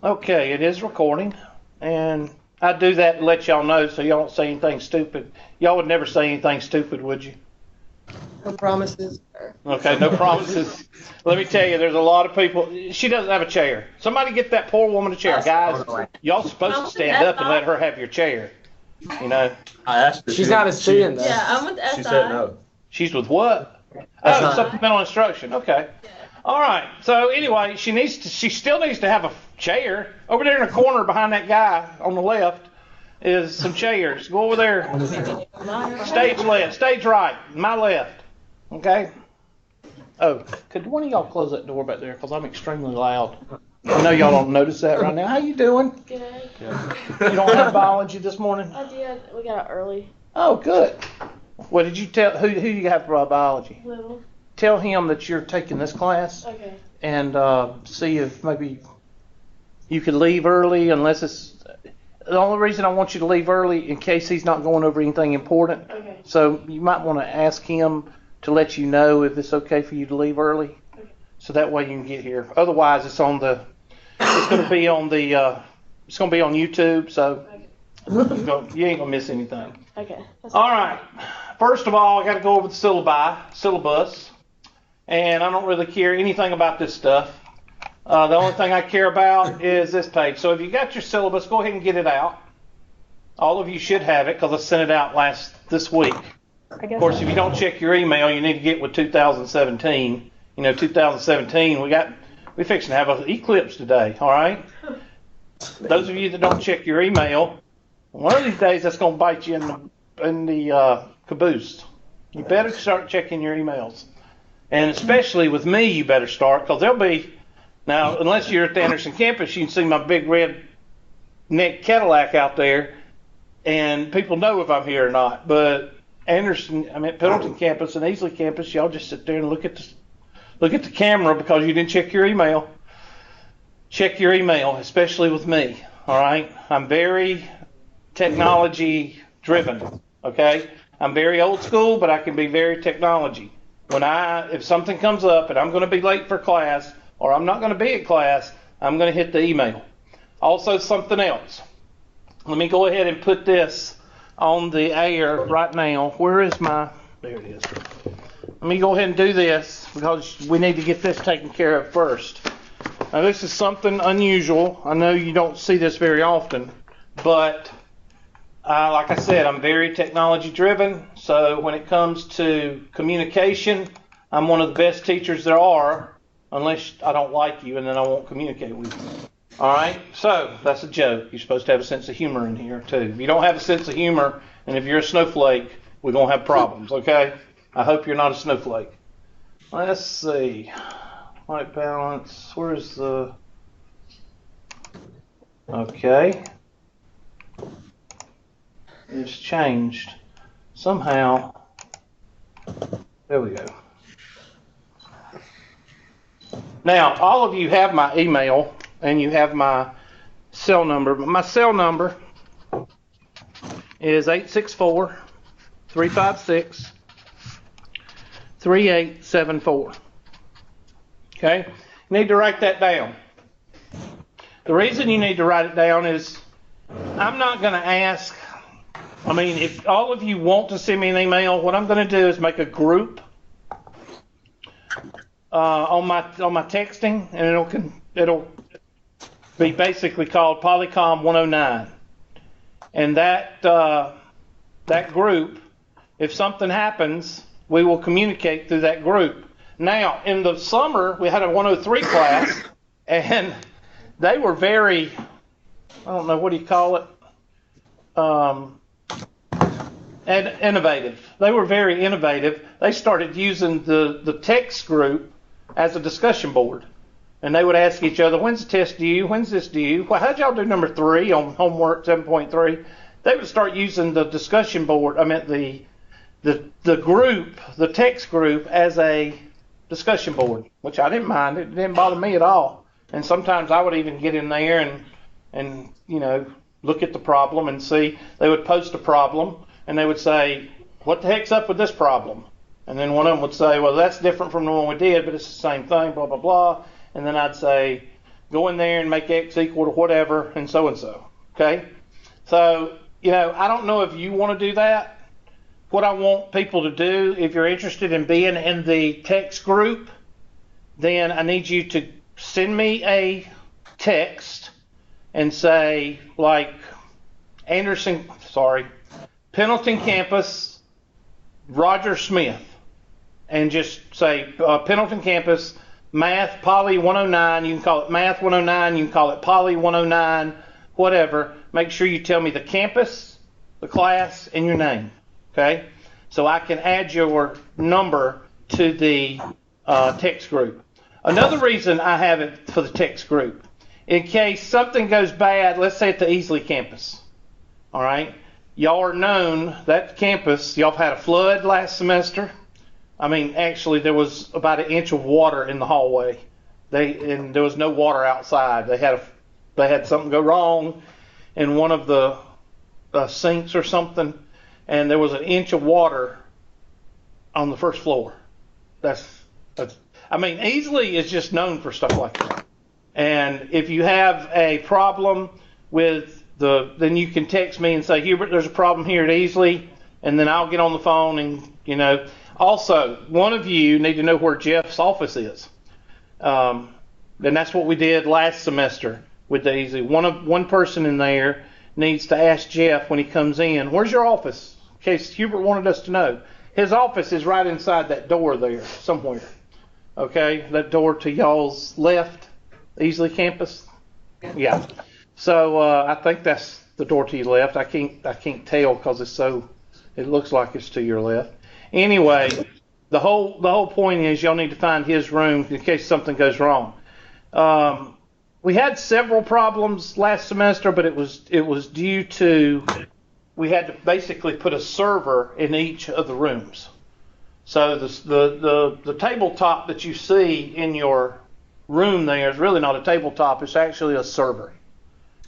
Okay, it is recording, and I do that to let y'all know so y'all don't say anything stupid. Y'all would never say anything stupid, would you? No promises. Okay, no promises. Let me tell you, there's a lot of people. She doesn't have a chair. Somebody get that poor woman a chair. Guys, y'all supposed to stand up and let her have your chair. You know? I asked her. She's not a student, though. Yeah, I'm with SI. She said no. She's with what? Oh, supplemental instruction. Okay. All right. So anyway, she still needs to have a chair. Over there in the corner behind that guy on the left is some chairs. Go over there. Stage left, stage right, my left. Okay. Oh, could one of y'all close that door back there? Because I'm extremely loud. I know y'all don't notice that right now. How you doing? Good. You don't have biology this morning? I did. We got out early. Oh, good. What did you tell? Who you have for biology? Little. Tell him that you're taking this class. Okay. And see if maybe you could leave early, unless it's the only reason I want you to leave early in case he's not going over anything important. Okay. So you might want to ask him to let you know if it's okay for you to leave early, so that way you can get here. Otherwise, it's going to be on YouTube, so you ain't gonna miss anything. Okay. All right. First of all, I got to go over the syllabus, and I don't really care anything about this stuff. The only thing I care about is this page. So if you got your syllabus, go ahead and get it out. All of you should have it because I sent it out this week. Of course, if you don't check your email, you need to get with 2017. 2017, we fixing to have an eclipse today, all right? Those of you that don't check your email, one of these days that's going to bite you in the caboose. You better start checking your emails. And especially with me, you better start, because there'll be, now, unless you're at the Anderson campus, you can see my big red neck Cadillac out there, and people know if I'm here or not. But Pendleton campus and Easley campus, y'all just sit there and look at the camera because you didn't check your email. Check your email, especially with me, all right? I'm very technology driven, okay? I'm very old school, but I can be very technology. If something comes up and I'm going to be late for class or I'm not going to be at class, I'm going to hit the email. Also, something else. Let me go ahead and put this on the air right now. There it is. Let me go ahead and do this because we need to get this taken care of first. Now, this is something unusual. I know you don't see this very often, but like I said, I'm very technology driven. So when it comes to communication, I'm one of the best teachers there are, unless I don't like you and then I won't communicate with you. All right? So that's a joke. You're supposed to have a sense of humor in here, too. If you don't have a sense of humor, and if you're a snowflake, we're going to have problems, okay? I hope you're not a snowflake. Let's see. White balance. Where's the... Okay. It's changed. Somehow. There we go. Now, all of you have my email and you have my cell number. My cell number is 864-356-3874. Okay? You need to write that down. The reason you need to write it down is I'm not going to ask. If all of you want to send me an email, what I'm going to do is make a group on my texting, and it'll be basically called Polycom 109. And that group, if something happens, we will communicate through that group. Now, in the summer, we had a 103 class, and they were very, I don't know, what do you call it? And innovative. They were very innovative. They started using the text group as a discussion board. And they would ask each other, when's the test due? When's this due? Well, how'd y'all do number 3 on homework 7.3? They would start using the discussion board, the group, the text group, as a discussion board, which I didn't mind. It didn't bother me at all. And sometimes I would even get in there and look at the problem and see. They would post a problem, and they would say, what the heck's up with this problem? And then one of them would say, well, that's different from the one we did, but it's the same thing, blah, blah, blah. And then I'd say, go in there and make x equal to whatever and so. Okay? So, I don't know if you want to do that. What I want people to do, if you're interested in being in the text group, then I need you to send me a text and say, like, Pendleton Campus, Roger Smith, and just say Pendleton Campus, Math, Poly 109, you can call it Math 109, you can call it Poly 109, whatever. Make sure you tell me the campus, the class, and your name, okay? So I can add your number to the text group. Another reason I have it for the text group, in case something goes bad, let's say at the Easley campus, all right? Y'all are known, that campus, y'all had a flood last semester. I mean, actually, there was about an inch of water in the hallway. And there was no water outside. They had something go wrong in one of the sinks or something, and there was an inch of water on the first floor. Easley is just known for stuff like that. And if you have a problem with then you can text me and say, Hubert, there's a problem here at Easley, and then I'll get on the phone and, Also, one of you need to know where Jeff's office is. And that's what we did last semester with the Easley. One person in there needs to ask Jeff when he comes in, where's your office? In case Hubert wanted us to know. His office is right inside that door there somewhere. Okay, that door to y'all's left, Easley campus. Yeah. So I think that's the door to your left. I can't tell because it looks like it's to your left. Anyway, the whole point is y'all need to find his room in case something goes wrong. We had several problems last semester, but it was due to we had to basically put a server in each of the rooms. So the tabletop that you see in your room there is really not a tabletop. It's actually a server.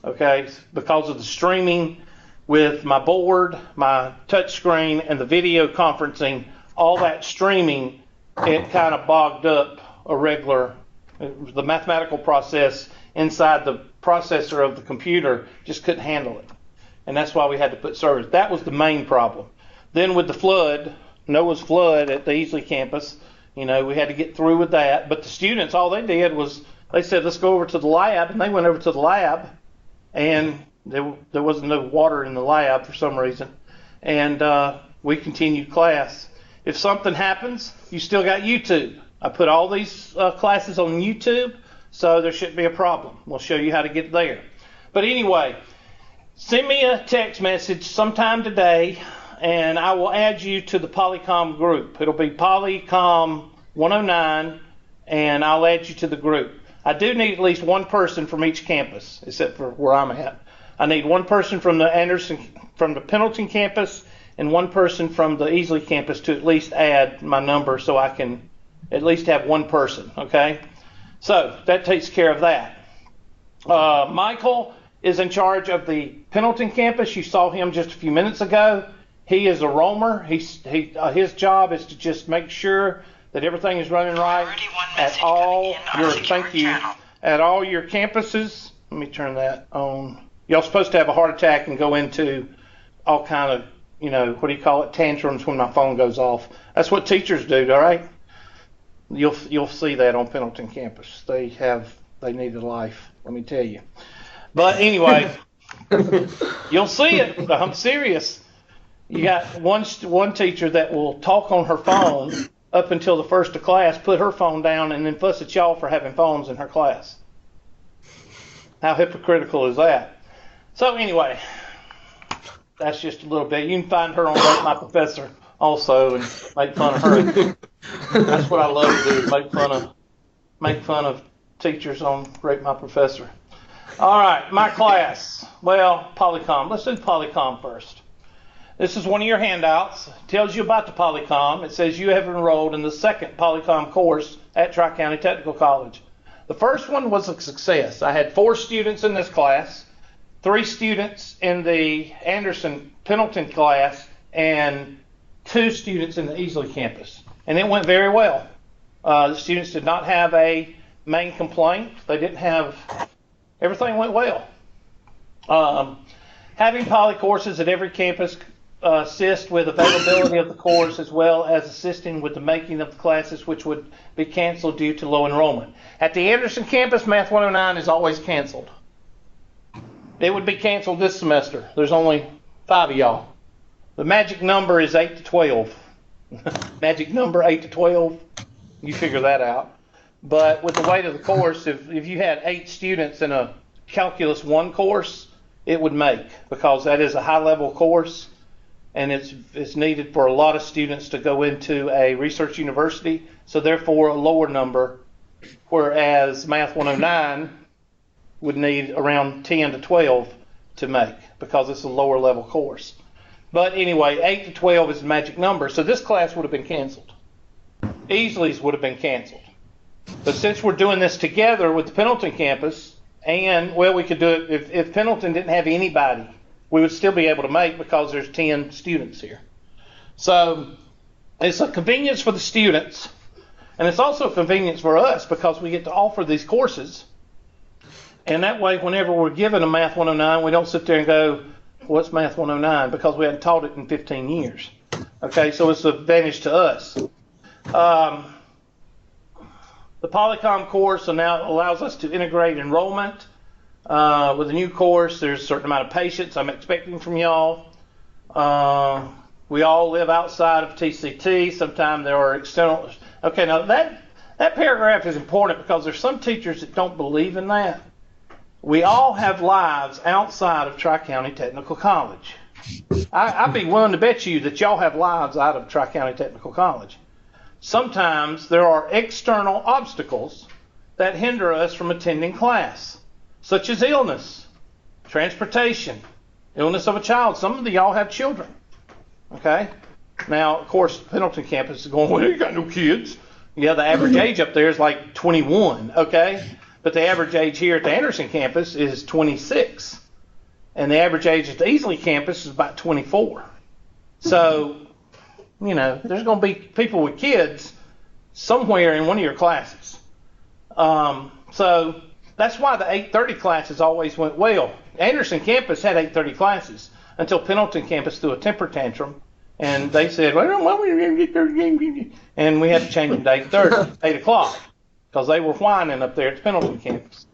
Okay, because of the streaming with my board, my touch screen, and the video conferencing, all that streaming, it kind of bogged up the mathematical process inside the processor of the computer just couldn't handle it. And that's why we had to put servers. That was the main problem. Then with the flood, Noah's flood at the Easley campus, we had to get through with that. But the students, all they did was they said, let's go over to the lab. And they went over to the lab, and there wasn't no water in the lab for some reason. And we continued class. If something happens, you still got YouTube. I put all these classes on YouTube, so there shouldn't be a problem. We'll show you how to get there. But anyway, send me a text message sometime today, and I will add you to the Polycom group. It'll be Polycom 109, and I'll add you to the group. I do need at least one person from each campus, except for where I'm at. I need one person from the Pendleton campus, and one person from the Easley campus to at least add my number so I can at least have one person, okay? So that takes care of that. Michael is in charge of the Pendleton campus. You saw him just a few minutes ago. He is a roamer. His job is to just make sure that everything is running right at all your campuses. Let me turn that on. Y'all supposed to have a heart attack and go into all kind of, tantrums when my phone goes off. That's what teachers do, all right? You'll see that on Pendleton campus. They need a life, let me tell you. But anyway, you'll see it. I'm serious. You got one teacher that will talk on her phone up until the first of class, put her phone down, and then fuss at y'all for having phones in her class. How hypocritical is that? So anyway, that's just a little bit. You can find her on Rate My Professor also and make fun of her. That's what I love to do, make fun of teachers on Rate My Professor. All right, my class. Well, Polycom. Let's do Polycom first. This is one of your handouts. It tells you about the Polycom. It says you have enrolled in the second Polycom course at Tri-County Technical College. The first one was a success. I had 4 students in this class, 3 students in the Pendleton class, and 2 students in the Easley campus. And it went very well. The students did not have a main complaint. They didn't have, everything went well. Having poly courses at every campus assist with availability of the course as well as assisting with the making of the classes which would be canceled due to low enrollment. At the Anderson campus, Math 109 is always canceled. It would be canceled this semester. There's only 5 of y'all. The magic number is 8 to 12. Magic number 8 to 12. You figure that out. But with the weight of the course, if you had 8 students in a Calculus 1 course, it would make, because that is a high-level course, and it's needed for a lot of students to go into a research university, so therefore a lower number, whereas Math 109 would need around 10 to 12 to make, because it's a lower level course. But anyway, 8 to 12 is the magic number, so this class would have been canceled. Easley's would have been canceled. But since we're doing this together with the Pendleton campus, and, well, we could do it, if Pendleton didn't have anybody, we would still be able to make, because there's 10 students here. So it's a convenience for the students, and it's also a convenience for us, because we get to offer these courses. And that way, whenever we're given a Math 109, we don't sit there and go, what's Math 109? Because we hadn't taught it in 15 years. Okay, so it's an advantage to us. The Polycom course now allows us to integrate enrollment. With a new course, there's a certain amount of patience I'm expecting from y'all. We all live outside of TCT. Sometimes there are external. Okay, now that paragraph is important, because there's some teachers that don't believe in that. We all have lives outside of Tri-County Technical College. I'd be willing to bet you that y'all have lives out of Tri-County Technical College. Sometimes there are external obstacles that hinder us from attending class, such as illness, transportation, illness of a child. Some of y'all have children. Okay? Now, of course, Pendleton campus is going, well, you got no kids. Yeah, the average age up there is like 21, okay? But the average age here at the Anderson campus is 26. And the average age at the Easley campus is about 24. So, you know, there's going to be people with kids somewhere in one of your classes. So that's why the 8:30 classes always went well. Anderson campus had 8:30 classes until Pendleton campus threw a temper tantrum, and they said, well, and we had to change them to 8:30, 8 o'clock, because they were whining up there at the Pendleton campus.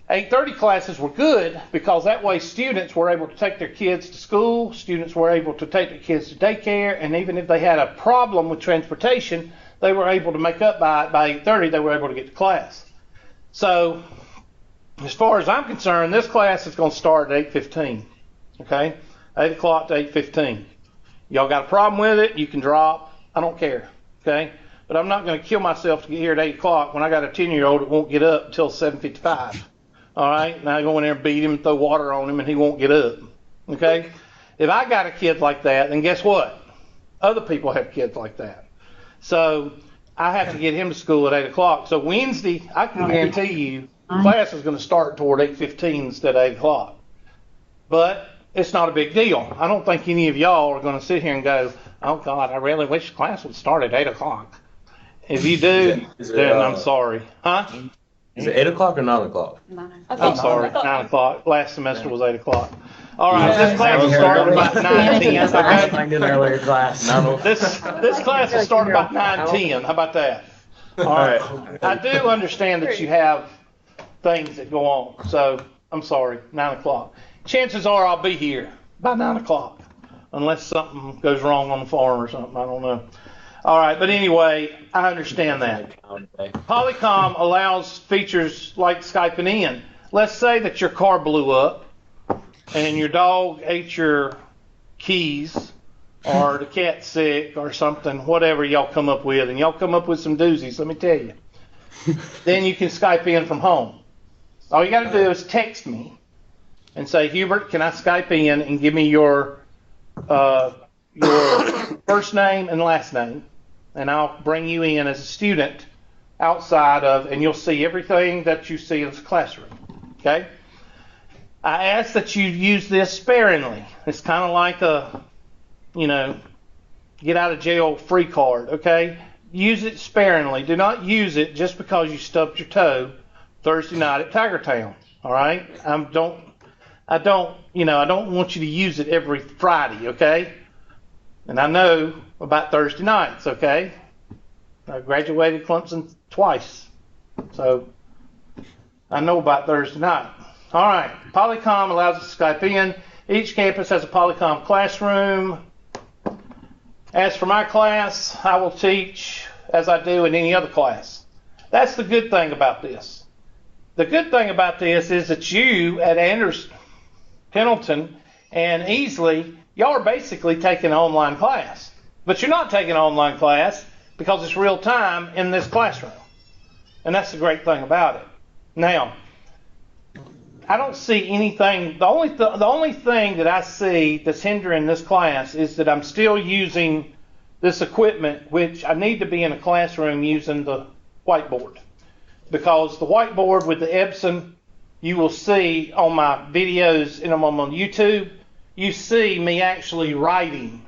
8:30 classes were good, because that way students were able to take their kids to school, students were able to take their kids to daycare, and even if they had a problem with transportation, they were able to make up by 8:30, they were able to get to class. So, as far as I'm concerned, this class is going to start at 8:15, okay? 8 o'clock to 8:15. Y'all got a problem with it, you can drop, I don't care, okay? But I'm not going to kill myself to get here at 8 o'clock when I got a 10-year-old that won't get up until 7:55. All right, now I go in there and beat him and throw water on him and he won't get up, okay? If I got a kid like that, then guess what? Other people have kids like that. So I have to get him to school at 8 o'clock. So Wednesday, I can guarantee you, class is going to start toward 8:15 instead of 8 o'clock. But it's not a big deal. I don't think any of y'all are going to sit here and go, oh, God, I really wish class would start at 8 o'clock. If you do, then I'm sorry. Huh? Is it 8 o'clock or 9 o'clock? 9. I'm sorry, 9 o'clock. Last semester was 8 o'clock. All right, this class will start about 9:10. Okay? I did earlier class. This class will start about 9:10. How about that? All right. I do understand that you have things that go on, so I'm sorry, 9 o'clock. Chances are I'll be here by 9 o'clock, unless something goes wrong on the farm or something. I don't know. All right, but anyway, I understand that. Polycom allows features like Skyping in. Let's say that your car blew up and your dog ate your keys, or the cat's sick or something, whatever y'all come up with, and y'all come up with some doozies, let me tell you. Then you can Skype in from home. All you got to do is text me and say, Hubert, can I Skype in and give me your first name and last name, and I'll bring you in as a student outside of, and you'll see everything that you see in the classroom, okay? I ask that you use this sparingly. It's kind of like a, get out of jail free card, okay? use it sparingly. Do not use it just because you stubbed your toe Thursday night at Tiger Town. All right? I don't want you to use it every Friday, okay? And I know about Thursday nights, okay? I graduated Clemson twice, so I know about Thursday night. All right, Polycom allows us to Skype in. Each campus has a Polycom classroom. As for my class, I will teach as I do in any other class. That's the good thing about this. The good thing about this is that you at Anders Pendleton and Easley, y'all are basically taking an online class. But you're not taking an online class because it's real time in this classroom. And that's the great thing about it. Now, I don't see anything. The only thing that I see that's hindering this class is that I'm still using this equipment, which I need to be in a classroom using the whiteboard. Because the whiteboard with the Epson, you will see on my videos and I'm on YouTube, you see me actually writing.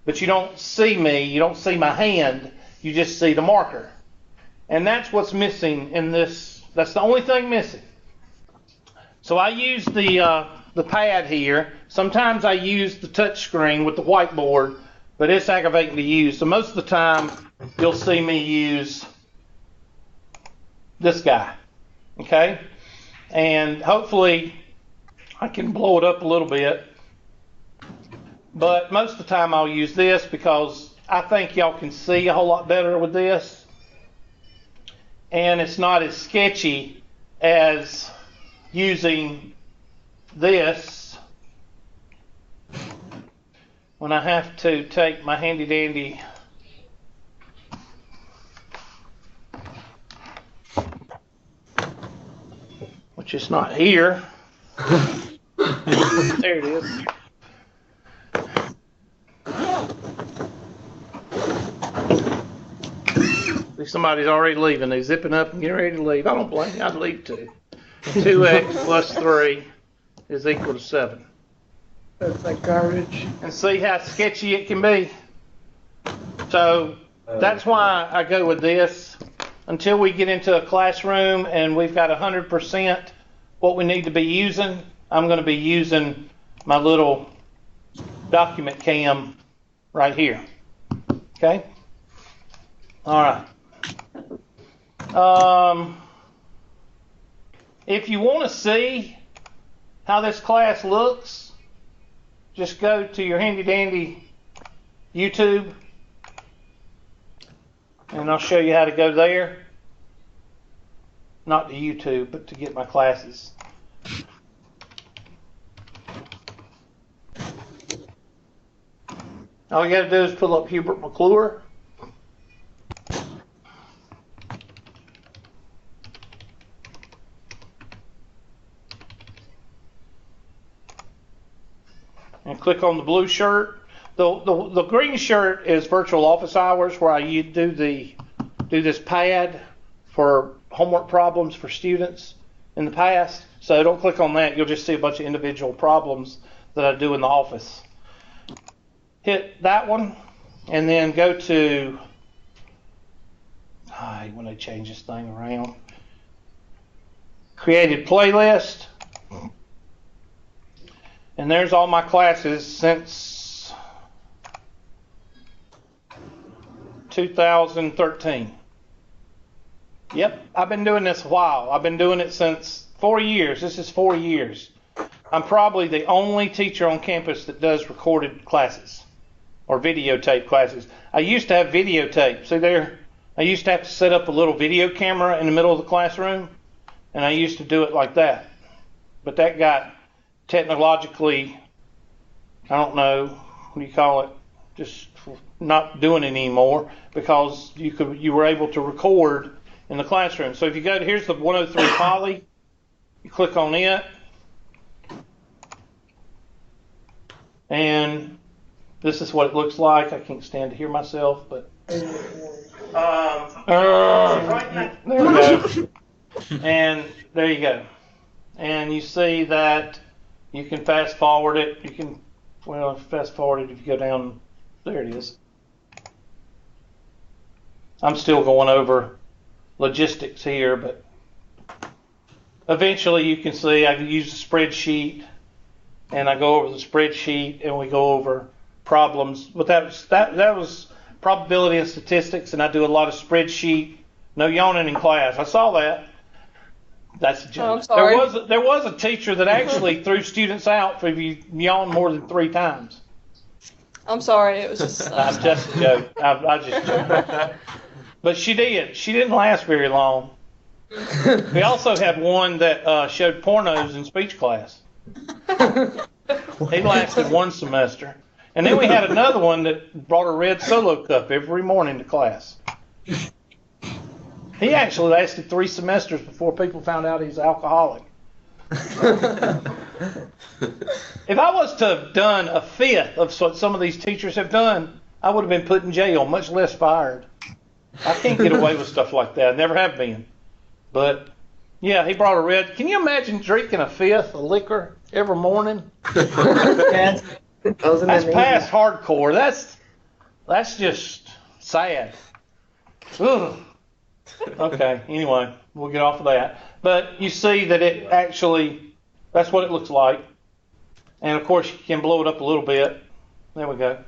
But you don't see me, you don't see my hand, you just see the marker. And that's what's missing in this. That's the only thing missing. So I use the pad here. Sometimes I use the touch screen with the whiteboard, but it's aggravating to use. So most of the time, you'll see me use this guy, okay? And hopefully, I can blow it up a little bit. But most of the time, I'll use this because I think y'all can see a whole lot better with this. And it's not as sketchy as using this when I have to take my handy dandy which is not here. There it is. See, somebody's already leaving. They're zipping up and getting ready to leave. I don't blame you. I'd leave too. 2x plus 3 is equal to 7. That's like garbage. And see how sketchy it can be. So that's why I go with this. Until we get into a classroom and we've got 100% what we need to be using, I'm going to be using my little document cam right here. Okay? All right. If you want to see how this class looks, just go to your handy dandy YouTube and I'll show you how to go there. Not to YouTube, but to get my classes. All you got to do is pull up Hubert McClure. And click on the blue shirt. The green shirt is virtual office hours, where I do this pad for homework problems for students in the past. So don't click on that. You'll just see a bunch of individual problems that I do in the office. Hit that one, and then go to. I hate when they change this thing around. Created playlist. And there's all my classes since 2013. Yep, I've been doing this a while. I've been doing it since 4 years. This is 4 years. I'm probably the only teacher on campus that does recorded classes or videotape classes. I used to have videotape. See there? I used to have to set up a little video camera in the middle of the classroom, and I used to do it like that. But that got technologically, I don't know, what do you call it, just not doing it anymore, because you were able to record in the classroom. So if you go to, here's the 103 Poly, you click on it, and this is what it looks like. I can't stand to hear myself, but right there we go. And there you go. And you see that you can fast forward it. You can, well, fast forward it if you go down. There it is. I'm still going over logistics here, but eventually you can see I use a spreadsheet, and I go over the spreadsheet, and we go over problems. But that was probability and statistics, and I do a lot of spreadsheet. No yawning in class. I saw that. That's a joke. Oh, I'm sorry. There was a teacher that actually threw students out if you yawn more than 3 times. I'm sorry. It was just. I'm just a joke. I just joke. But she did. She didn't last very long. We also had one that showed pornos in speech class. He lasted 1 semester. And then we had another one that brought a red Solo cup every morning to class. He actually lasted 3 semesters before people found out he's alcoholic. If I was to have done a fifth of what some of these teachers have done, I would have been put in jail, much less fired. I can't get away with stuff like that. I never have been. But, yeah, he brought a red. Can you imagine drinking a fifth of liquor every morning? That's past hardcore. That's just sad. Ugh. Okay, anyway, we'll get off of that. But you see that it actually, that's what it looks like. And, of course, you can blow it up a little bit. There we go.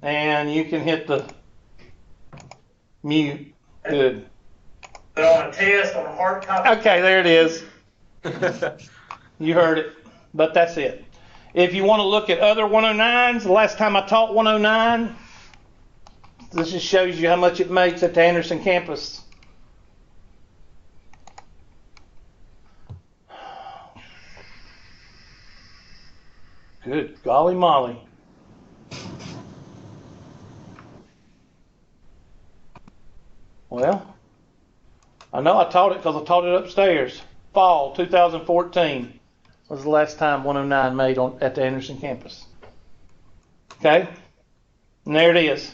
And you can hit the mute. Good. But on a test, on a hard copy. Okay, there it is. You heard it. But that's it. If you want to look at other 109s, the last time I taught 109, this just shows you how much it makes at the Anderson campus. Good golly molly. Well, I know I taught it because I taught it upstairs. Fall 2014 was the last time 109 made at the Anderson campus. Okay? And there it is.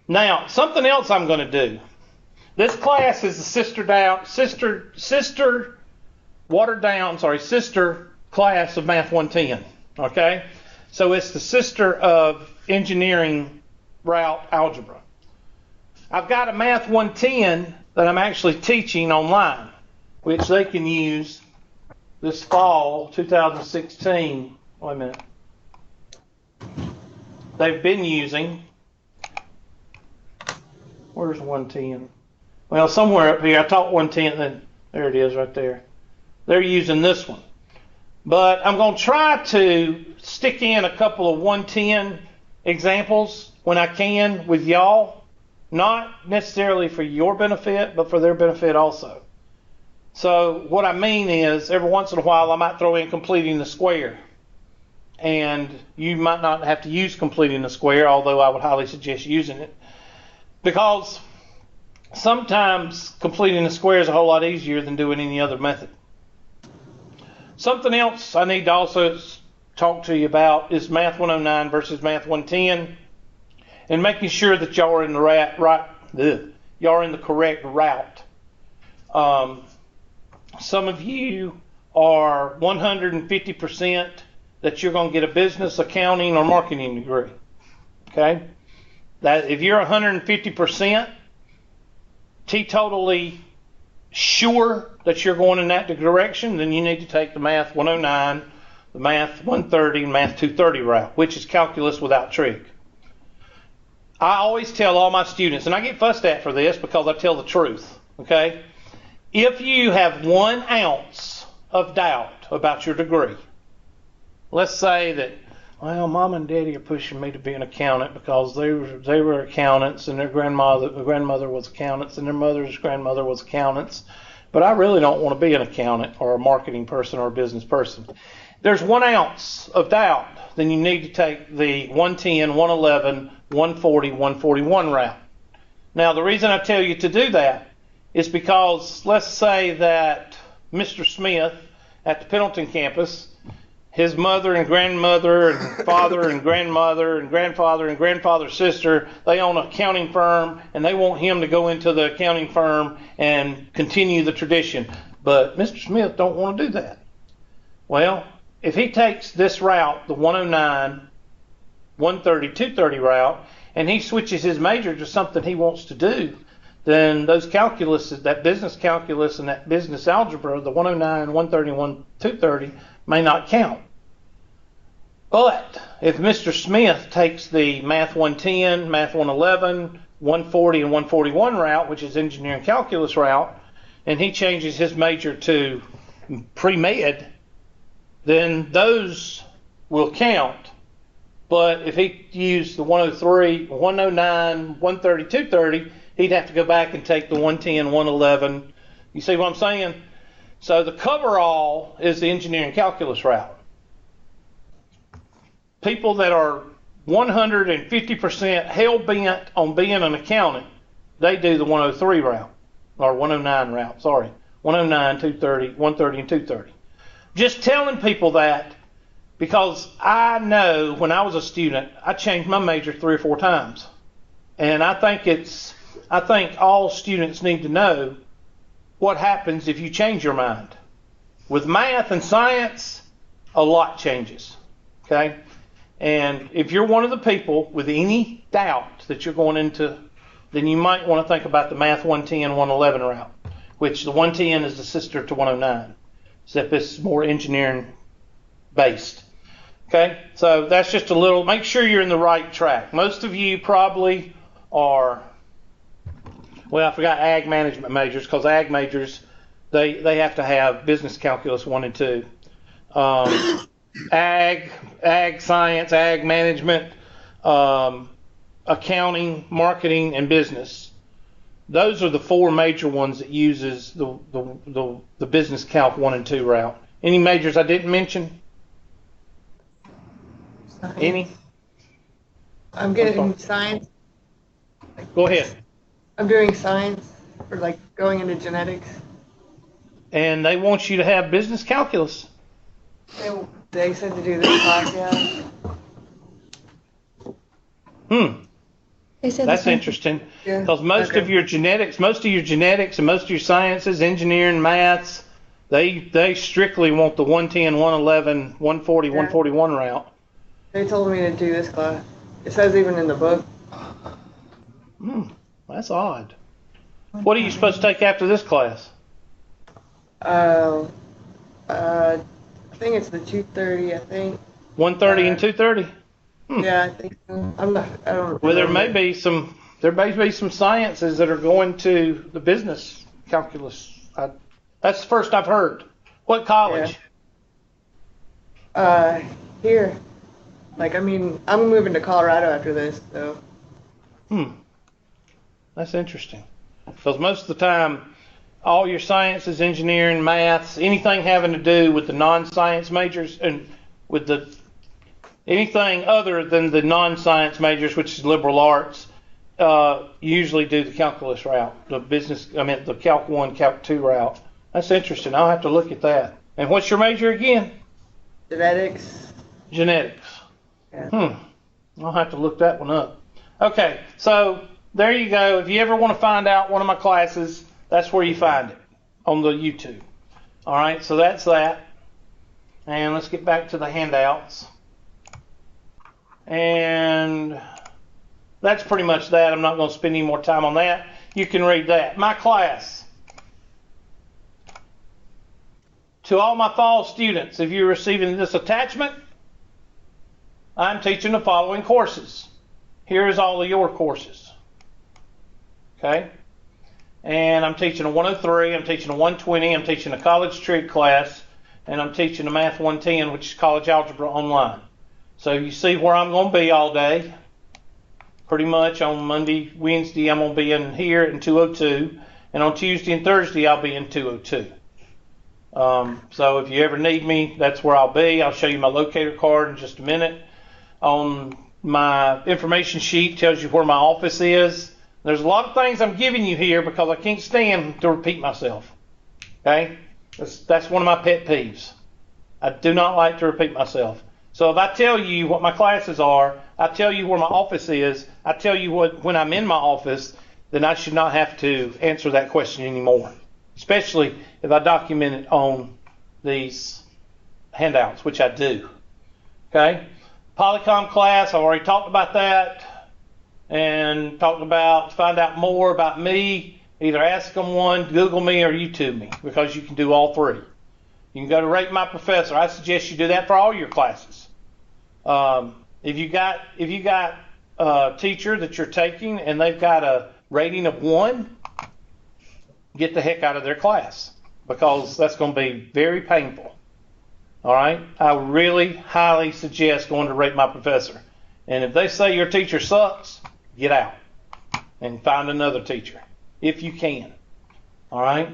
Now, something else I'm going to do. This class is the sister class of Math 110. Okay? So it's the sister of engineering route algebra. I've got a Math 110 that I'm actually teaching online, which they can use this fall 2016. Wait a minute. They've been using. Where's 110? Well, somewhere up here. I taught 110, then there it is right there. They're using this one. But I'm going to try to stick in a couple of 110 examples when I can with y'all. Not necessarily for your benefit, but for their benefit also. So what I mean is, every once in a while I might throw in completing the square. And you might not have to use completing the square, although I would highly suggest using it. Because sometimes completing the square is a whole lot easier than doing any other method. Something else I need to also talk to you about is Math 109 versus Math 110, and making sure that y'all are in the y'all are in the correct route. Some of you are 150% that you're going to get a business, accounting, or marketing degree. Okay? That if you're 150% teetotally sure that you're going in that direction, then you need to take the Math 109, the Math 130, and Math 230 route, which is calculus without trig. I always tell all my students, and I get fussed at for this because I tell the truth, okay? If you have 1 ounce of doubt about your degree, let's say that, well, Mom and Daddy are pushing me to be an accountant because they were accountants, and their grandmother was accountants, and their mother's grandmother was accountants, but I really don't want to be an accountant or a marketing person or a business person. There's 1 ounce of doubt, then you need to take the 110, 111, 140, 141 route. Now, the reason I tell you to do that is because let's say that Mr. Smith at the Pendleton campus, his mother and grandmother and father and grandmother and grandfather and grandfather's sister, they own an accounting firm, and they want him to go into the accounting firm and continue the tradition. But Mr. Smith don't want to do that. Well, if he takes this route, the 109, 130, 230 route, and he switches his major to something he wants to do, then those calculus, that business calculus and that business algebra, the 109, 130, 230, may not count. But if Mr. Smith takes the Math 110, Math 111, 140, and 141 route, which is engineering calculus route, and he changes his major to pre-med, then those will count. But if he used the 103, 109, 130, 230, he'd have to go back and take the 110, 111. You see what I'm saying? So the coverall is the engineering calculus route. People that are 150% hell-bent on being an accountant, they do the 103 route, or 109 route, sorry. 109, 230, 130, and 230. Just telling people that because I know when I was a student, I changed my major 3 or 4 times. And I think all students need to know what happens if you change your mind. With math and science, a lot changes. Okay? And if you're one of the people with any doubt that you're going into, then you might want to think about the Math 110, 111 route, which the 110 is the sister to 109, except it's more engineering based. Okay? So that's just a little, make sure you're in the right track. Most of you probably are, well, I forgot ag management majors, because ag majors, they have to have business calculus 1 and 2. Ag science, ag management, accounting, marketing, and business. Those are the 4 major ones that uses the business calc 1 and 2 route. Any majors I didn't mention? Science. Any? I'm getting science. Go ahead. I'm doing science for like going into genetics. And they want you to have business calculus. They said to do this class, yeah. They said That's interesting. Yeah. Because most of your genetics and most of your sciences, engineering, maths, they strictly want the 110, 111, 140, 141 route. They told me to do this class. It says even in the book. That's odd. What are you supposed to take after this class? I think it's the 230, I think. 130 and 230? Yeah, I think so. I don't Well, there remember. may be some sciences that are going to the business calculus. That's the first I've heard. What college? Here. Like, I mean, I'm moving to Colorado after this, so. That's interesting. Because most of the time, all your sciences, engineering, maths, anything having to do with the non-science majors and with the anything other than the non-science majors, which is liberal arts, usually do the calculus route, the Calc 1, Calc 2 route. That's interesting. I'll have to look at that. And what's your major again? Genetics. Genetics. Yeah. I'll have to look that one up. Okay, so there you go. If you ever want to find out one of my classes, that's where you find it, on the YouTube. All right, so that's that. And let's get back to the handouts. And that's pretty much that. I'm not going to spend any more time on that. You can read that. My class. To all my fall students, if you're receiving this attachment, I'm teaching the following courses. Here is all of your courses. Okay? And I'm teaching a 103, I'm teaching a 120, I'm teaching a college trig class, and I'm teaching a Math 110, which is college algebra online. So you see where I'm going to be all day. Pretty much on Monday, Wednesday, I'm going to be in here in 202, and on Tuesday and Thursday, I'll be in 202. So if you ever need me, that's where I'll be. I'll show you my locator card in just a minute. On my information sheet tells you where my office is. There's a lot of things I'm giving you here because I can't stand to repeat myself. Okay? That's one of my pet peeves. I do not like to repeat myself. So if I tell you what my classes are, I tell you where my office is, I tell you when I'm in my office, then I should not have to answer that question anymore. Especially if I document it on these handouts, which I do. Okay? Polycom class, I've already talked about that. and talked about, find out more about me, either ask them one, Google me, or YouTube me, because you can do all three. You can go to Rate My Professor. I suggest you do that for all your classes. If you got a teacher that you're taking and they've got a rating of 1, get the heck out of their class, because that's going to be very painful. All right? I really highly suggest going to Rate My Professor. And if they say your teacher sucks, get out and find another teacher, if you can. All right?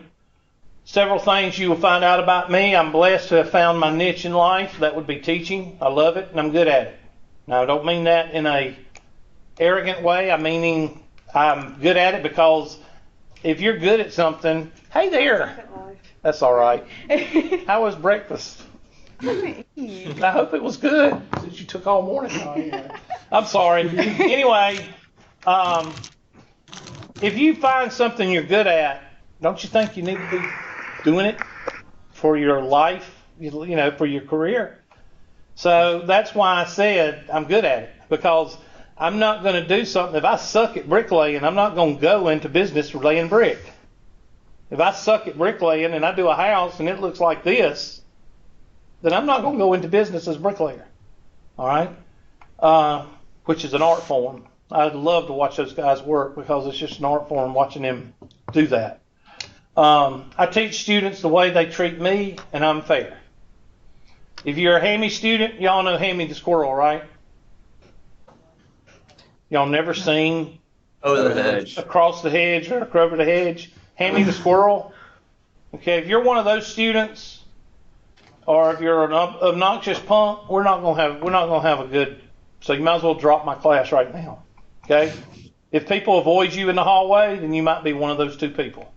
Several things you will find out about me. I'm blessed to have found my niche in life. That would be teaching. I love it, and I'm good at it. Now, I don't mean that in a arrogant way. I'm meaning I'm good at it because if you're good at something, hey there. That's all right. How was breakfast? I hope it was good since you took all morning. Oh, anyway. I'm sorry. Anyway, if you find something you're good at, don't you think you need to be doing it for your life, for your career? So that's why I said I'm good at it, because I'm not going to do something. If I suck at bricklaying, I'm not going to go into business for laying brick. If I suck at bricklaying and I do a house and it looks like this, then I'm not going to go into business as a bricklayer. All right? Which is an art form. I'd love to watch those guys work because it's just an art form watching them do that. I teach students the way they treat me, and I'm fair. If you're a Hammy student, y'all know Hammy the squirrel, right? Y'all never seen Over the hedge. Across the hedge or over the hedge? Hammy the squirrel? Okay, if you're one of those students, or if you're an obnoxious punk, we're not gonna have a good. So you might as well drop my class right now. Okay? If people avoid you in the hallway, then you might be one of those two people.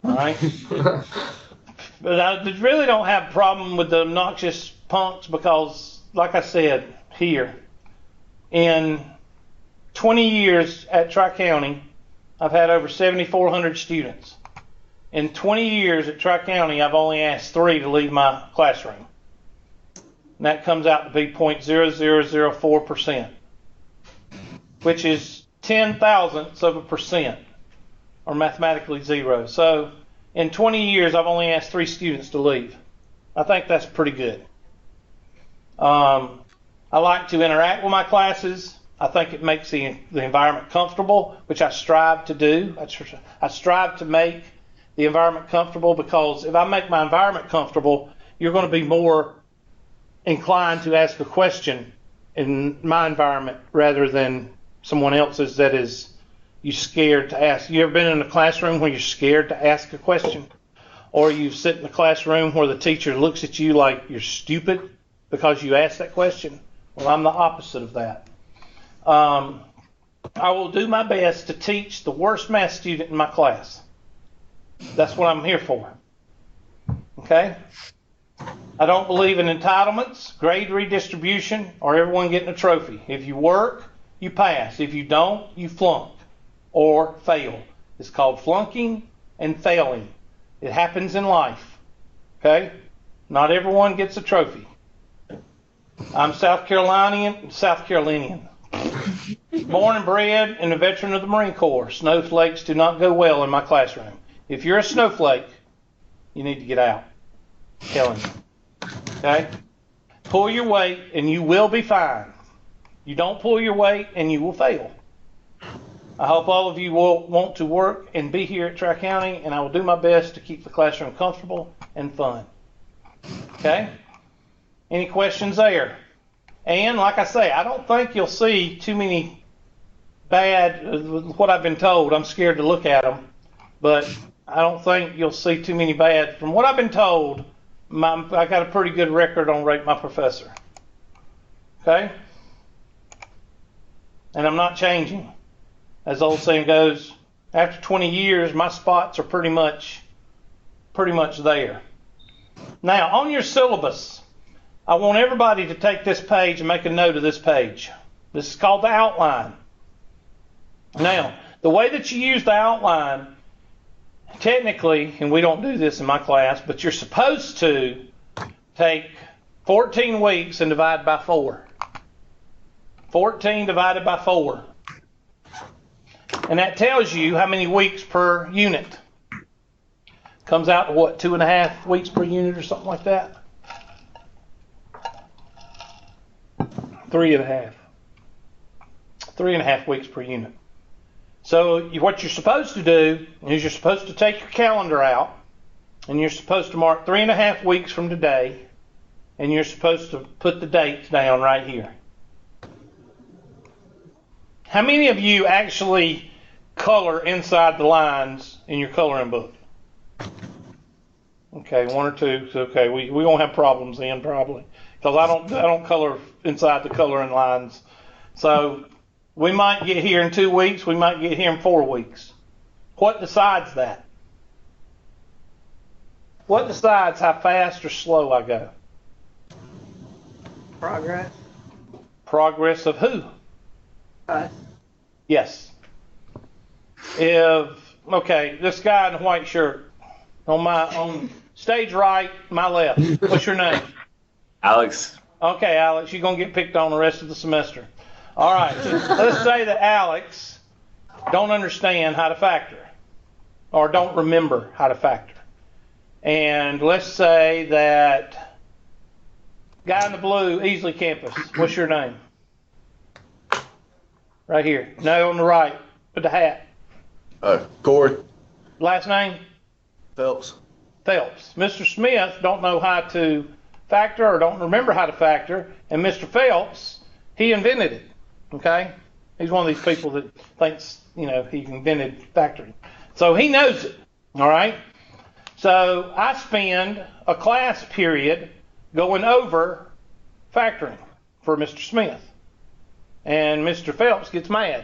All right? But I really don't have a problem with the obnoxious punks because, like I said here, in 20 years at Tri-County, I've had over 7,400 students. In 20 years at Tri-County, I've only asked 3 to leave my classroom. And that comes out to be 0.0004%, which is 10,000ths of a percent, or mathematically 0. So in 20 years, I've only asked 3 students to leave. I think that's pretty good. I like to interact with my classes. I think it makes the environment comfortable, which I strive to do. I strive to make the environment comfortable, because if I make my environment comfortable, you're going to be more inclined to ask a question in my environment rather than someone else's that is you scared to ask. You ever been in a classroom where you're scared to ask a question? Or you sit in a classroom where the teacher looks at you like you're stupid because you asked that question? Well, I'm the opposite of that. I will do my best to teach the worst math student in my class. That's what I'm here for. Okay? I don't believe in entitlements, grade redistribution, or everyone getting a trophy. If you work, you pass. If you don't, you flunk or fail. It's called flunking and failing. It happens in life. Okay? Not everyone gets a trophy. I'm South Carolinian. Born and bred and a veteran of the Marine Corps. Snowflakes do not go well in my classroom. If you're a snowflake, you need to get out. I'm telling you. Okay? Pull your weight and you will be fine. You don't pull your weight and you will fail. I hope all of you will want to work and be here at Tri-County, and I will do my best to keep the classroom comfortable and fun. Okay? Any questions there? And like I say, I don't think you'll see too many bad, what I've been told. I'm scared to look at them, but I don't think you'll see too many bad. From what I've been told, I got a pretty good record on Rate My Professor. Okay? And I'm not changing. As the old saying goes, after 20 years, my spots are pretty much there. Now, on your syllabus, I want everybody to take this page and make a note of this page. This is called the outline. Now, the way that you use the outline, technically, and we don't do this in my class, but you're supposed to take 14 weeks and divide by 4. 14 divided by 4. And that tells you how many weeks per unit. Comes out to what, 2.5 weeks per unit or something like that? 3.5. 3.5 weeks per unit. So what you're supposed to do is you're supposed to take your calendar out and you're supposed to mark 3.5 weeks from today and you're supposed to put the dates down right here. How many of you actually color inside the lines in your coloring book? Okay, 1 or 2. So, okay, we won't have problems then probably, because I don't color inside the coloring lines. So we might get here in 2 weeks. We might get here in 4 weeks. What decides that? What decides how fast or slow I go? Progress. Progress of who? Us. Yes. Okay, this guy in the white shirt on stage right, my left. What's your name? Alex. Okay, Alex, you're going to get picked on the rest of the semester. All right, let's say that Alex don't understand how to factor or don't remember how to factor. And let's say that guy in the blue, Easley campus, what's your name? Right here. No, on the right, with the hat. Corey. Last name? Phelps. Phelps. Mr. Smith don't know how to factor or don't remember how to factor, and Mr. Phelps, he invented it. Okay? He's one of these people that thinks, he invented factoring. So he knows it. All right? So I spend a class period going over factoring for Mr. Smith. And Mr. Phelps gets mad.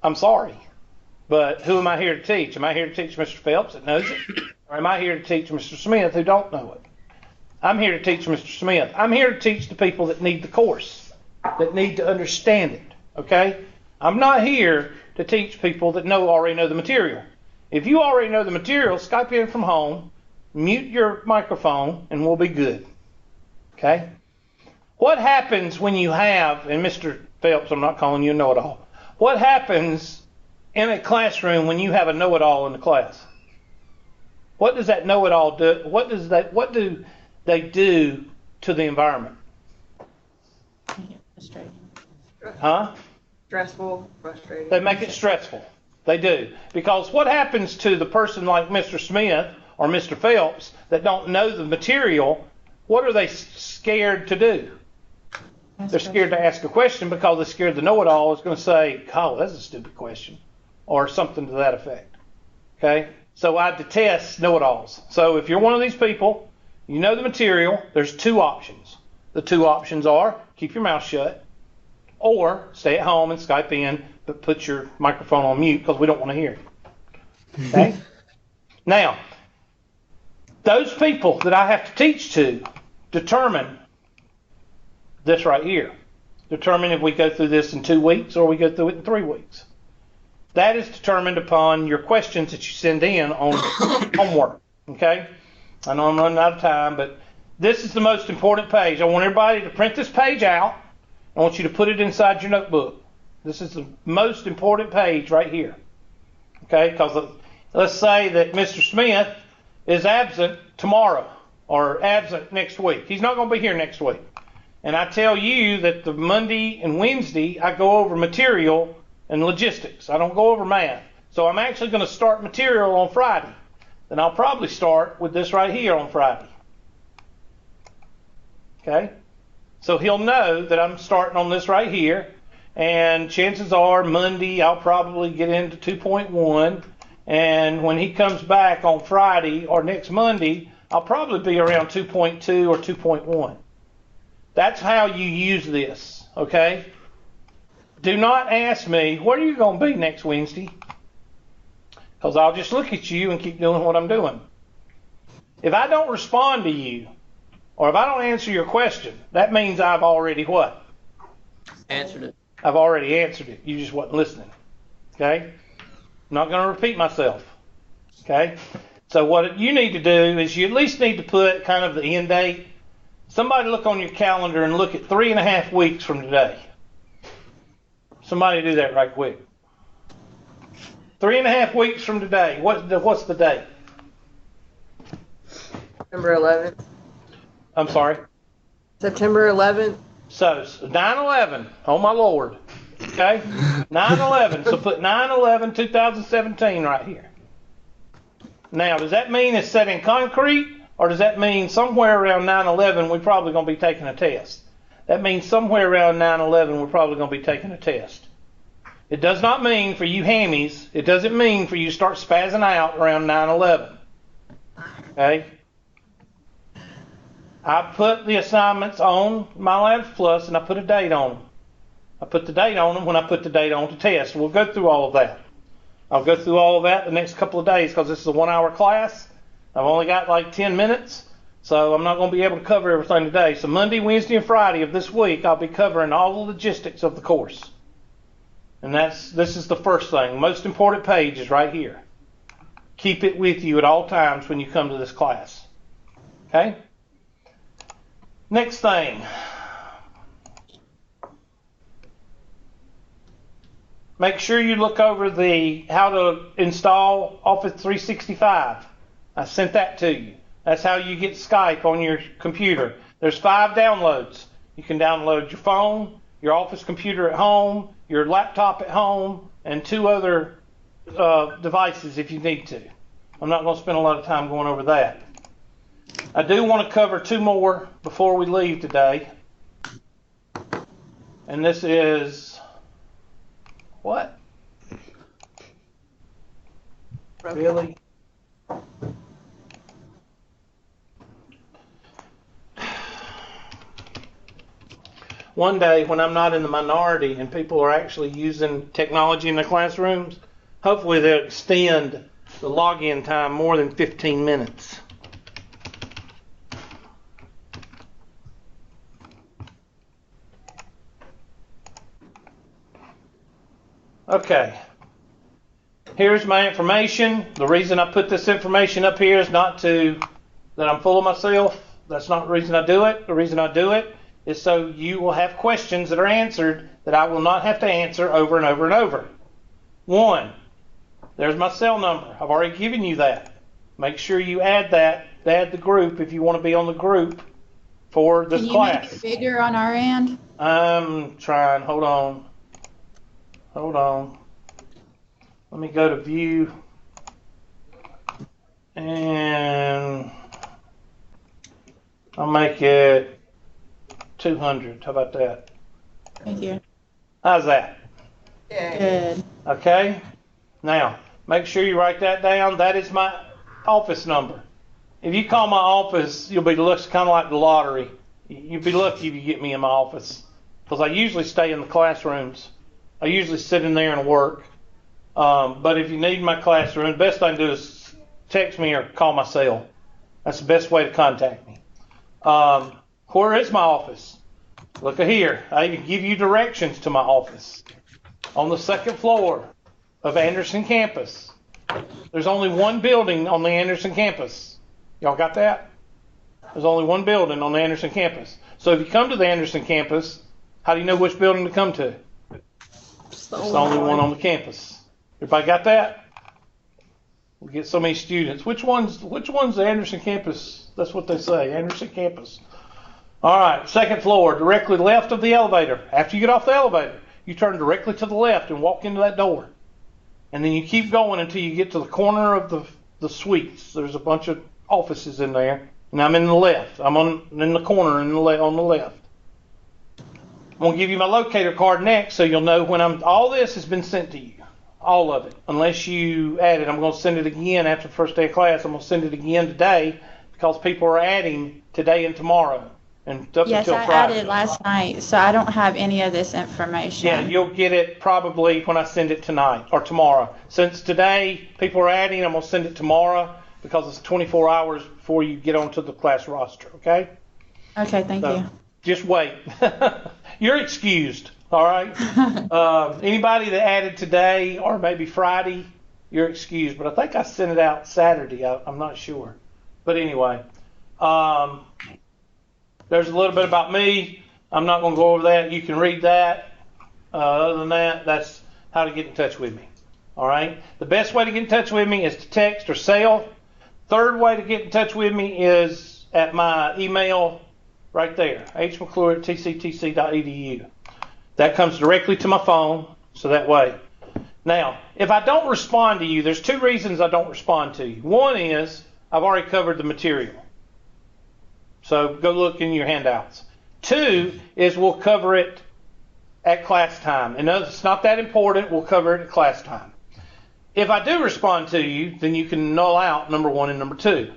I'm sorry, but who am I here to teach? Am I here to teach Mr. Phelps that knows it? Or am I here to teach Mr. Smith who don't know it? I'm here to teach Mr. Smith. I'm here to teach the people that need the course, that need to understand it, okay? I'm not here to teach people that already know the material. If you already know the material, Skype in from home, mute your microphone, and we'll be good, okay? What happens when you have, and Mr. Phelps, I'm not calling you a know-it-all, what happens in a classroom when you have a know-it-all in the class? What does that know-it-all do? What do they do to the environment? Frustrating. Huh? Stressful, frustrating. They make it stressful. They do. Because what happens to the person like Mr. Smith or Mr. Phelps that don't know the material, what are they scared to do? They're scared to ask a question because they're scared the know-it-all is going to say, oh, that's a stupid question, or something to that effect. Okay? So I detest know-it-alls. So if you're one of these people, you know the material, there's 2 options. The 2 options are keep your mouth shut or stay at home and Skype in, but put your microphone on mute because we don't want to hear it. Okay? Now, those people that I have to teach to determine this right here. Determine if we go through this in 2 weeks or we go through it in 3 weeks. That is determined upon your questions that you send in on homework. Okay? I know I'm running out of time, but this is the most important page. I want everybody to print this page out. I want you to put it inside your notebook. This is the most important page right here. Okay? Because let's say that Mr. Smith is absent tomorrow or absent next week. He's not going to be here next week. And I tell you that the Monday and Wednesday I go over material and logistics. I don't go over math. So I'm actually going to start material on Friday. Then I'll probably start with this right here on Friday. Okay? So he'll know that I'm starting on this right here. And chances are Monday I'll probably get into 2.1. And when he comes back on Friday or next Monday, I'll probably be around 2.2 or 2.1. That's how you use this, okay? Do not ask me, what are you going to be next Wednesday? Because I'll just look at you and keep doing what I'm doing. If I don't respond to you, or if I don't answer your question, that means I've already what? Answered it. I've already answered it. You just wasn't listening, okay? I'm not going to repeat myself, okay? So what you need to do is you at least need to put kind of the end date. Somebody look on your calendar and look at 3.5 weeks from today. Somebody do that right quick. 3.5 weeks from today. What's the date? September 11th. I'm sorry. September 11th. So 9/11. Oh my Lord. Okay. 9/11. So put 9/11/2017 right here. Now, does that mean it's set in concrete, or does that mean somewhere around 9/11 we're probably going to be taking a test? That means somewhere around 9/11 we're probably going to be taking a test. It does not mean for you hammies, it doesn't mean for you to start spazzing out around 9/11. Okay? I put the assignments on My Labs Plus and I put a date on them. I put the date on them when I put the date on to test. We'll go through all of that. I'll go through all of that the next couple of days because this is a 1-hour class. I've only got like 10 minutes, so I'm not going to be able to cover everything today. So Monday, Wednesday, and Friday of this week, I'll be covering all the logistics of the course. And this is the first thing. Most important page is right here. Keep it with you at all times when you come to this class. Okay? Next thing. Make sure you look over the how to install Office 365. I sent that to you. That's how you get Skype on your computer. There's 5 downloads. You can download your phone, your office computer at home, your laptop at home, and 2 other devices if you need to. I'm not going to spend a lot of time going over that. I do want to cover 2 more before we leave today. And this is... What? Really? One day when I'm not in the minority and people are actually using technology in the classrooms, hopefully they'll extend the login time more than 15 minutes. Okay, here's my information. The reason I put this information up here is not that I'm full of myself. That's not the reason I do it. The reason I do it is so you will have questions that are answered that I will not have to answer over and over and over. 1, there's my cell number. I've already given you that. Make sure you add that, add the group if you want to be on the group for this class. Can you make it bigger on our end? I'm trying. Hold on. Let me go to view and I'll make it 200. How about that? Thank you. How's that? Good. Okay. Now, make sure you write that down. That is my office number. If you call my office, you'll be looks kind of like the lottery. You'll be lucky if you get me in my office because I usually stay in the classrooms. I usually sit in there and work. But if you need my classroom, the best thing to do is text me or call my cell. That's the best way to contact me. Where is my office? Look at here. I even give you directions to my office. On the 2nd floor of Anderson campus. There's only one building on the Anderson campus. Y'all got that? There's only one building on the Anderson campus. So if you come to the Anderson campus, how do you know which building to come to? It's the only one on the campus. Everybody got that? We get so many students. Which one's the Anderson campus? That's what they say, Anderson campus. All right, 2nd floor, directly left of the elevator. After you get off the elevator, you turn directly to the left and walk into that door. And then you keep going until you get to the corner of the suites. There's a bunch of offices in there. And I'm in the left. I'm in the corner on the left. I'm going to give you my locator card next so you'll know when all this has been sent to you. All of it. Unless you add it. I'm going to send it again after the first day of class. I'm going to send it again today because people are adding today and tomorrow. And up Yes, until I Friday. added last night, so I don't have any of this information. Yeah, you'll get it probably when I send it tonight or tomorrow. Since today people are adding, I'm going to send it tomorrow because it's 24 hours before you get onto the class roster, okay? Okay, thank you. Just wait. You're excused, all right? Anybody that added today or maybe Friday, you're excused. But I think I sent it out Saturday. I'm not sure. But anyway, there's a little bit about me. I'm not going to go over that. You can read that. Other than that, that's how to get in touch with me. All right. The best way to get in touch with me is to text or cell. Third way to get in touch with me is at my email right there, hmcclure@tctc.edu. That comes directly to my phone, so that way. Now, if I don't respond to you, there's two reasons I don't respond to you. One is I've already covered the material. So go look in your handouts. Two is we'll cover it at class time. And it's not that important, we'll cover it at class time. If I do respond to you, then you can null out number 1 and number 2.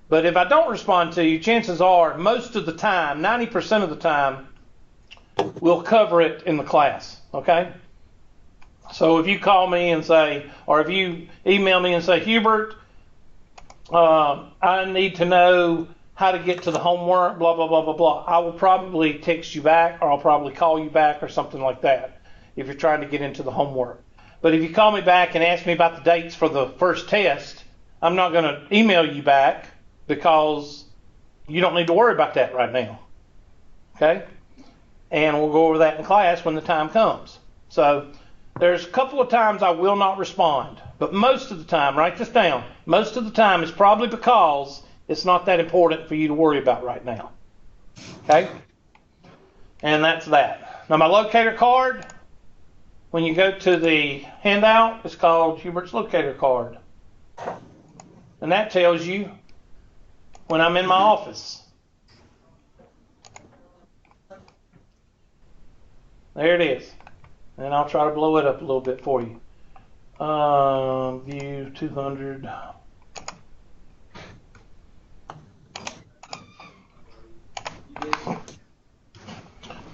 But if I don't respond to you, chances are most of the time, 90% of the time, we'll cover it in the class, okay? So if you call me and say, or if you email me and say, Hubert, I need to know how to get to the homework, blah, blah, blah, blah, blah, I will probably text you back, or I'll probably call you back or something like that if you're trying to get into the homework. But if you call me back and ask me about the dates for the first test, I'm not going to email you back because you don't need to worry about that right now, okay? And we'll go over that in class when the time comes. So there's a couple of times I will not respond, but most of the time, write this down, most of the time is probably because it's not that important for you to worry about right now, okay? And that's that. Now my locator card, when you go to the handout, it's called Hubert's locator card. And that tells you when I'm in my office. There it is. And I'll try to blow it up a little bit for you. View 200.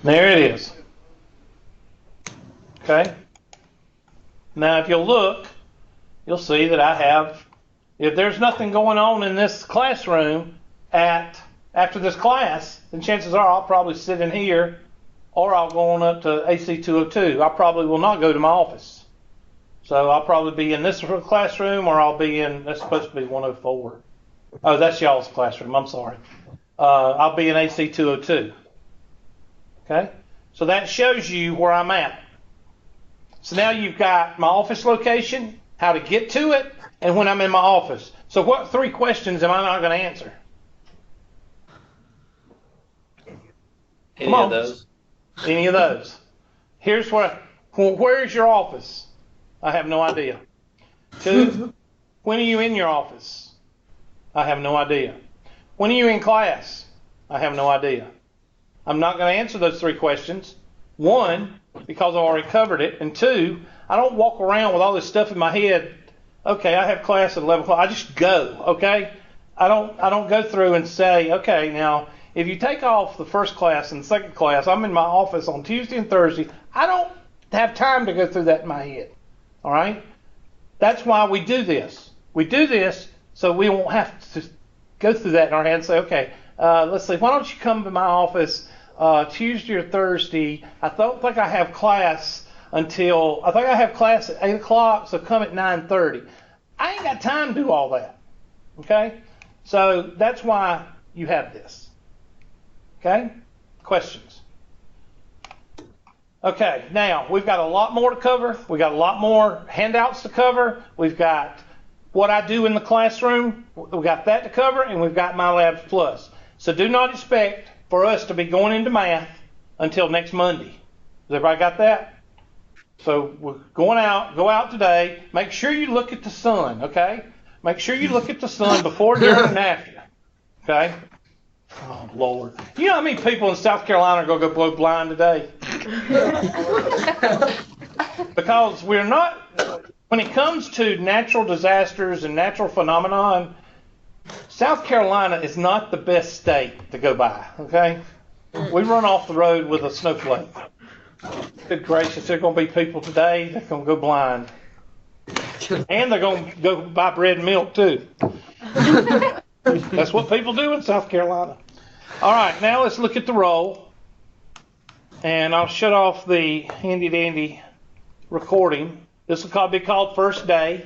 There it is. Okay. Now, if you'll look, you'll see that I have, if there's nothing going on in this classroom after this class, then chances are I'll probably sit in here or I'll go on up to AC 202. I probably will not go to my office. So I'll probably be in this classroom or I'll be in, that's supposed to be 104. Oh, that's y'all's classroom. I'm sorry. I'll be in AC 202. Okay? So that shows you where I'm at. So now you've got my office location, how to get to it, and when I'm in my office. So what 3 questions am I not going to answer? Any of those? Any of those. Here's where is your office? I have no idea. 2, when are you in your office? I have no idea. When are you in class? I have no idea. I'm not going to answer those 3 questions. 1, because I've already covered it. And 2, I don't walk around with all this stuff in my head. Okay, I have class at 11 o'clock. I just go, okay? I don't go through and say, okay, now, if you take off the first class and the second class, I'm in my office on Tuesday and Thursday. I don't have time to go through that in my head, all right? That's why we do this. We do this so we won't have to go through that in our head and say, okay, let's see, why don't you come to my office Tuesday or Thursday? I don't think I have class until, I think I have class at 8 o'clock, so come at 9:30. I ain't got time to do all that, okay? So that's why you have this, okay? Questions? Okay, now we've got a lot more to cover. We've got a lot more handouts to cover. We've got what I do in the classroom. We've got that to cover, and we've got My Labs Plus. So do not expect for us to be going into math until next Monday. Has everybody got that? So we're go out today. Make sure you look at the sun, okay? Make sure you look at the sun before, during, and after, okay? Oh, Lord. You know how many people in South Carolina are going to go blind today? Because we're not, when it comes to natural disasters and natural phenomenon, South Carolina is not the best state to go by, okay? We run off the road with a snowflake. Good gracious, there are going to be people today that are going to go blind. And they're going to go buy bread and milk, too. That's what people do in South Carolina. All right, now let's look at the roll. And I'll shut off the handy-dandy recording. This will be called First Day.